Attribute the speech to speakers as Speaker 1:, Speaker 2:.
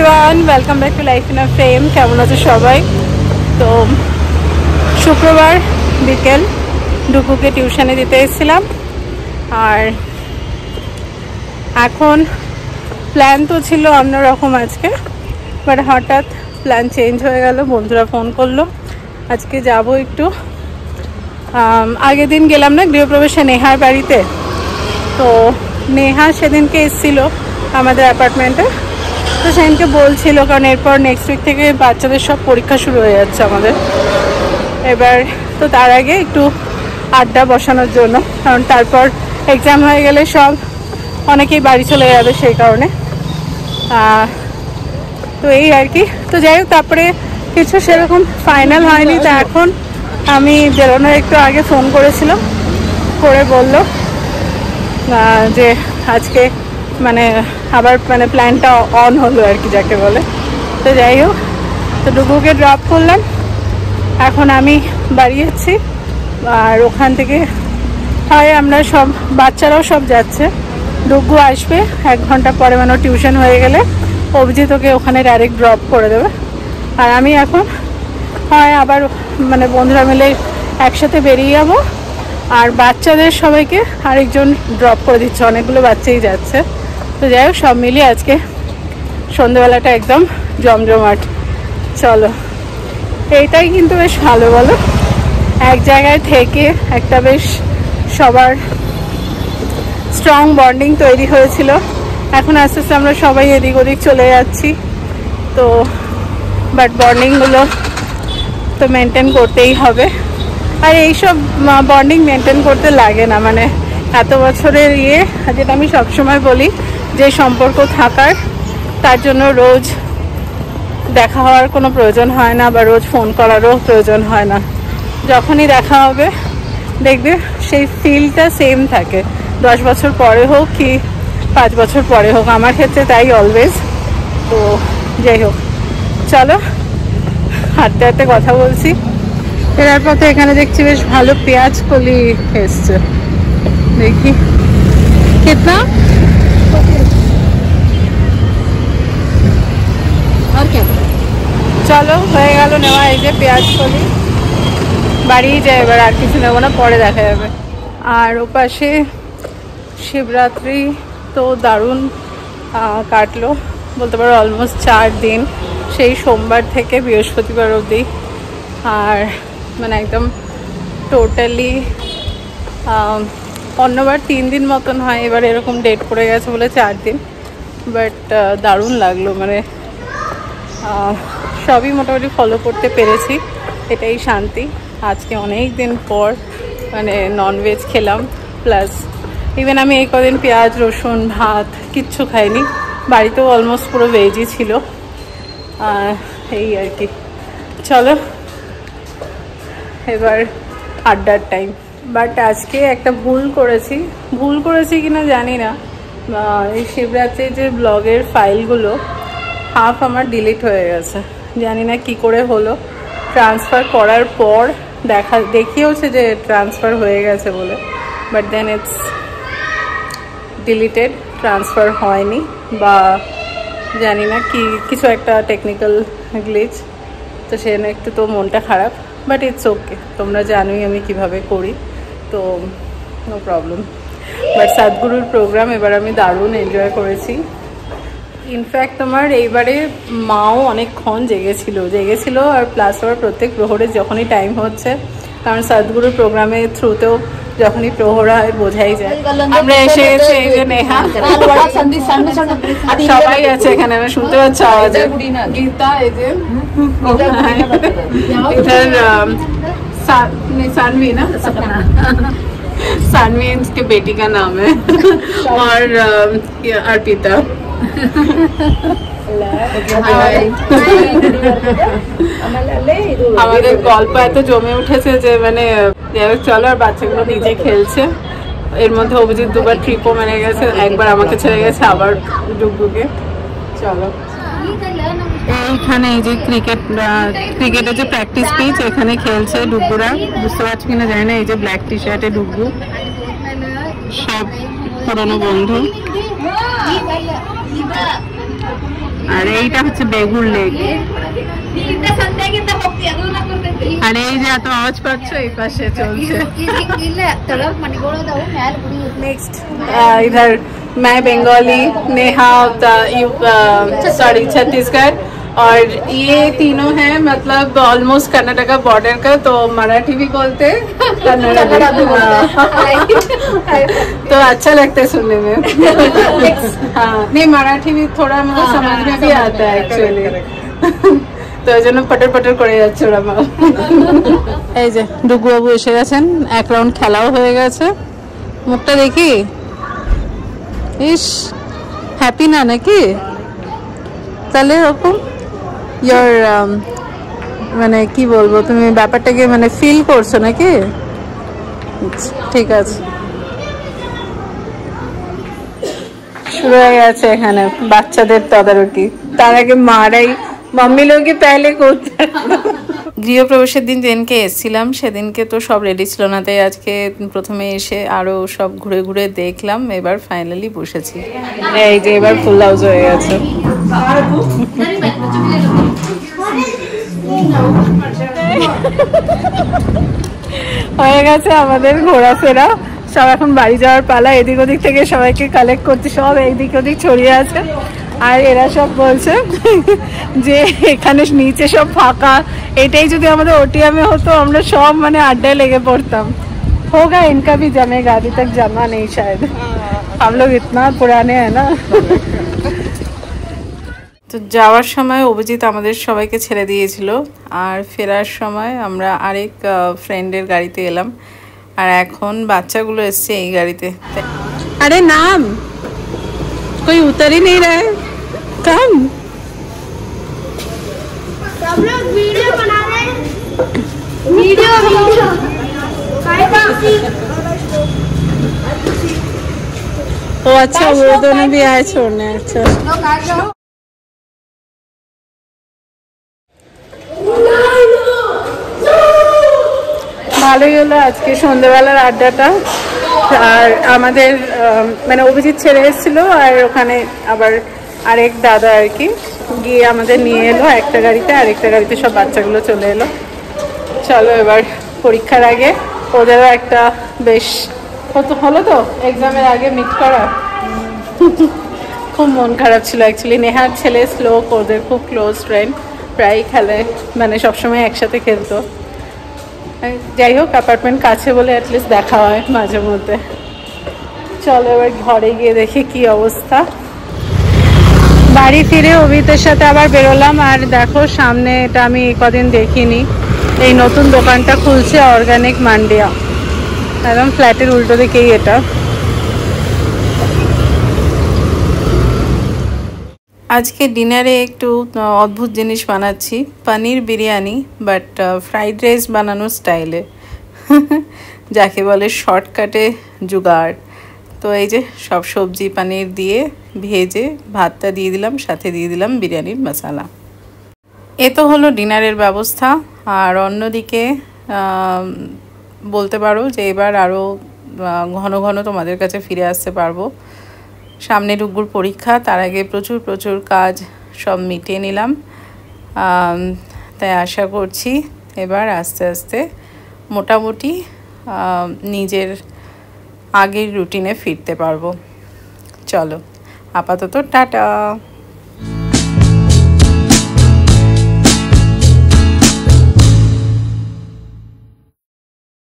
Speaker 1: Everyone, welcome back to life in a frame. কেমন আছো সবাই? তো শুক্রবার বিকেল ডুকুকে টিউশনে দিতে এসেছিলাম, আর এখন প্ল্যান তো ছিল অন্যরকম আজকে, বাট হঠাৎ প্ল্যান চেঞ্জ হয়ে গেল। বন্ধুরা ফোন করলো, আজকে যাব একটু। আগের দিন গেলাম না গৃহপ্রবেশে নেহার বাড়িতে, তো নেহা সেদিনকে এসেছিল আমাদের অ্যাপার্টমেন্টে। তো সেদিনকে বলছিল, কারণ এরপর নেক্সট উইক থেকে বাচ্চাদের সব পরীক্ষা শুরু হয়ে যাচ্ছে আমাদের এবার, তো তার আগে একটু আড্ডা বসানোর জন্য, কারণ তারপর এক্সাম হয়ে গেলে সব অনেকেই বাড়ি চলে যাবে, সেই কারণে। তো এই আর কি। তো যাই হোক, তারপরে কিছু সেরকম ফাইনাল হয়নি। তো এখন আমি বেরোনোর একটু আগে ফোন করেছিলাম, করে বলল যে আজকে মানে আবার মানে প্ল্যানটা অন হলো আর কি, যাকে বলে। তো যাই হোক, তো ডুগুকে ড্রপ করলাম, এখন আমি বাড়ি যাচ্ছি। আর ওখান থেকে হয় আমরা সব বাচ্চারাও সব যাচ্ছে, ডুগু আসবে 1 ঘন্টা পরে, মানে টিউশন হয়ে গেলে অভিজিৎ ওকে ওখানে ডাইরেক্ট ড্রপ করে দেবে। আর আমি এখন হয় আবার মানে বন্ধুরা মিলে একসাথে বেরিয়ে যাবো, আর বাচ্চাদের সবাইকে আরেকজন ড্রপ করে দিচ্ছে, অনেকগুলো বাচ্চাই যাচ্ছে। তো যাই হোক, সব মিলিয়ে আজকে সন্ধ্যেবেলাটা একদম জমজমাট। চলো, এইটাই কিন্তু বেশ ভালো, বলো? এক জায়গায় থেকে একটা বেশ সবার স্ট্রং বন্ডিং তৈরি হয়েছিল। এখন আস্তে আস্তে আমরা সবাই এদিক ওদিক চলে যাচ্ছি, তো বাট বন্ডিংগুলো তো মেনটেন করতেই হবে। আর এইসব বন্ডিং মেনটেন করতে লাগে না, মানে এত বছরের যেটা আমি সবসময় বলি, যে সম্পর্ক থাকার তার জন্য রোজ দেখা হওয়ার কোনো প্রয়োজন হয় না, বা রোজ ফোন করারও প্রয়োজন হয় না। যখনই দেখা হবে দেখবে সেই ফিলটা সেম থাকে, 10 বছর পরে হোক কি 5 বছর পরে হোক। আমার ক্ষেত্রে তাই অলওয়েজ। তো যাই হোক, চলো হাঁটতে হাঁটতে কথা বলছি। ফেরার পথে এখানে দেখছি বেশ ভালো পেঁয়াজ কলি এসছে, দেখি কিতনা। চলো, হয়ে গেল নেওয়া এই যে পেঁয়াজ কলি। বাড়িই যায় এবার, আর কিছু নেবো না, পরে দেখা যাবে। আর ওপাশে শিবরাত্রি তো দারুণ কাটলো বলতে পারো, অলমোস্ট 4 দিন, সেই সোমবার থেকে বৃহস্পতিবার অবধি। আর মানে একদম টোটালি অন্যবার 3 দিন মতন হয়, এবার এরকম ডেট পড়ে গেছে বলে 4 দিন। বাট দারুণ লাগলো, মানে সবই মোটামুটি ফলো করতে পেরেছি, এটাই শান্তি। আজকে অনেক দিন পর মানে ননভেজ খেলাম, প্লাস ইভেন আমি এই কদিন পেঁয়াজ রসুন ভাত কিচ্ছু খাইনি, বাড়িতেও অলমোস্ট পুরো ভেজই ছিল। এই আর কি। চলো এবার আড্ডার টাইম। বাট আজকে একটা ভুল করেছি কিনা জানি না, এই শিবরাত্রির যে ব্লগের ফাইলগুলো হাফ আমার ডিলিট হয়ে গেছে, জানি না কি করে হলো। ট্রান্সফার করার পর দেখিয়েওছে যে ট্রান্সফার হয়ে গেছে বলে, but then it's deleted, transfer হয়নি, বা জানি না কি কিছু একটা টেকনিক্যাল গ্লিচ। তো সেজন্য একটু তো মনটা খারাপ, বাট ইটস ওকে, তোমরা জানোই আমি কিভাবে করি, তো নো প্রবলেম। বাট সাদগুরুর প্রোগ্রাম এবার আমি দারুণ এনজয় করেছি। ইনফ্যাক্ট তোমার এইবারে মাও অনেকক্ষণ জেগেছিল, আর প্লাস আবার প্রত্যেক প্রহরে যখনই টাইম হচ্ছে, কারণ সাদগুরুর প্রোগ্রামের থ্রুতেও যখনই প্রহর হয় বোঝাই যায়। আমরা এসে গেছি, এই যে নেহা, সবাই আছে এখানে, আমি শুনতে পাচ্ছি আওয়াজ। গীতা, এই যে इधर सानवी ना, सानवी इसके बेटी का नाम है, और अर्पिता। আমাদের গল্প এত জমে উঠেছে যে মানে চলো, আর বাচ্চাগুলো নিজে খেলছে। এর মধ্যে অভিজিৎ 2বার ট্রিপও মেনে গেছে, একবার আমাকে ছেড়ে গেছে, আবার ডুগডুগে। চলো, এইখানে এই যে ক্রিকেটের যে প্র্যাকটিস পিচ, এখানে খেলছে ডুগুরা, বুঝতে পারছি কিনা জানি না। এই যে ব্ল্যাক টি শার্টে ডুগু, সব পুরনো বন্ধু। আর এইটা হচ্ছে বেগুন লেক। আর এই যে এত আওয়াজ পাচ্ছ এই পাশে চলছে। नेक्स्ट इधर मैं बंगाली, नेहा सॉरी छत्तीसगढ़, और ये तीनों हैं मतलब ऑलमोस्ट कर्नाटका बॉर्डर का, तो मराठी भी बोलते हैं, कन्नड़ा भी। तो अच्छा लगता है सुनने में। हाँ नहीं, मराठी भी थोड़ा मतलब समझ में भी आता है एक्चुअली। তো এই জন্য পটর পটর করে যাচ্ছে ওরা। এই যে ডুগুবাবু এসে গেছেন, এক রাউন্ড খেলাও হয়ে গেছে। মুখটা দেখি, ইস হ্যাপি না নাকি? তাহলে ওরকম ইয়ার মানে কি বলবো, তুমি ব্যাপারটাকে মানে ফিল করছো নাকি? ঠিক আছে, শুরু হয়ে গেছে এখানে বাচ্চাদের তদারকি। তার আগে মারাই मम्मी लोग पहले করতে। গৃহপ্রবেশের দিন যেদিনকে এসেছিলাম সেদিনকে তো সব রেডি ছিল না, তাই আজকে প্রথমে এসে আরো সব ঘুরে ঘুরে দেখলাম। এবার ফাইনালি বসেছি। এই যে এবার ফুল হাউস হয়ে গেছে। হয়ে গেছে আমাদের ঘোরাফেরা, সব এখন বাড়ি যাওয়ার পালা। এদিক ওদিক থেকে সবাইকে কালেক্ট করতে, সব এইদিক ওদিক ছড়িয়ে আছে। আর এরা সব বলছে যে এখানে নিচে সব ফাঁকা, এটাই যদি আমাদের ওটিএমে হতো আমরা সব মানে আড্ডায় লেগে পড়তাম। होगा इनका भी जमेगा, अभी तक जमा नहीं शायद, हम लोग इतना पुराने हैं ना। তো যাওয়ার সময় অভিজিৎ আমাদের সবাইকে ছেড়ে দিয়েছিল, আর ফেরার সময় আমরা আরেক ফ্রেন্ডের গাড়িতে এলাম, আর এখন বাচ্চাগুলো এসছে এই গাড়িতে। আরে নাম कोई उतर ही नहीं रहा है, कम सब लोग वीडियो बना रहे हैं। वीडियो ओ अच्छा, वो दोनों भी आए छोड़ने। अच्छा ভালোই হলো আজকে সন্ধ্যাবেলার আড্ডাটা। আর আমাদের মানে অভিজিৎ ছেড়ে এসেছিল, আর ওখানে আবার আরেক দাদা আর কি গিয়ে আমাদের নিয়ে এলো একটা গাড়িতে, আরেকটা গাড়িতে সব বাচ্চাগুলো চলে এলো। চলো এবার পরীক্ষার আগে ওদেরও একটা বেশ হলো তো এক্সামের আগে মিট করা। খুব মন খারাপ ছিল অ্যাকচুয়ালি। নেহার ছেলে শ্লোক ওদের খুব ক্লোজ ফ্রেন্ড, প্রায় খেলে, মানে সবসময় একসাথে খেলতো। যাই হোক অ্যাপার্টমেন্ট কাছে বলে অ্যাটলিস্ট দেখা হয় মাঝে মধ্যে। চলো এবার ঘরে গিয়ে দেখি কি অবস্থা। বাড়ি ফিরে অভিতের সাথে আবার বেরোলাম, আর দেখো সামনে, এটা আমি কদিন দেখিনি, এই নতুন দোকানটা খুলছে অর্গানিক মান্ডিয়া, একদম ফ্ল্যাটের উল্টো দিকেই এটা। আজকে ডিনারে একটু অদ্ভুত জিনিস বানাচ্ছি, পনির বিরিয়ানি, বাট ফ্রাইড রাইস বানানোর স্টাইলে, যাকে বলে শর্টকাটে জুগাড়। তো এই যে সব সবজি পনির দিয়ে ভেজে ভাতটা দিয়ে দিলাম, সাথে দিয়ে দিলাম বিরিয়ানির মশলা। এ তো হলো ডিনারের ব্যবস্থা। আর অন্যদিকে বলতে পারো যে এবার আরও ঘন ঘন তোমাদের কাছে ফিরে আসতে পারবো। সামনে ডুগুর পরীক্ষা, তার আগে প্রচুর প্রচুর কাজ সব মিটিয়ে নিলাম, তাই আশা করছি এবার আস্তে আস্তে মোটামুটি নিজের আগের রুটিনে ফিরতে পারবো। চলো আপাতত টাটা।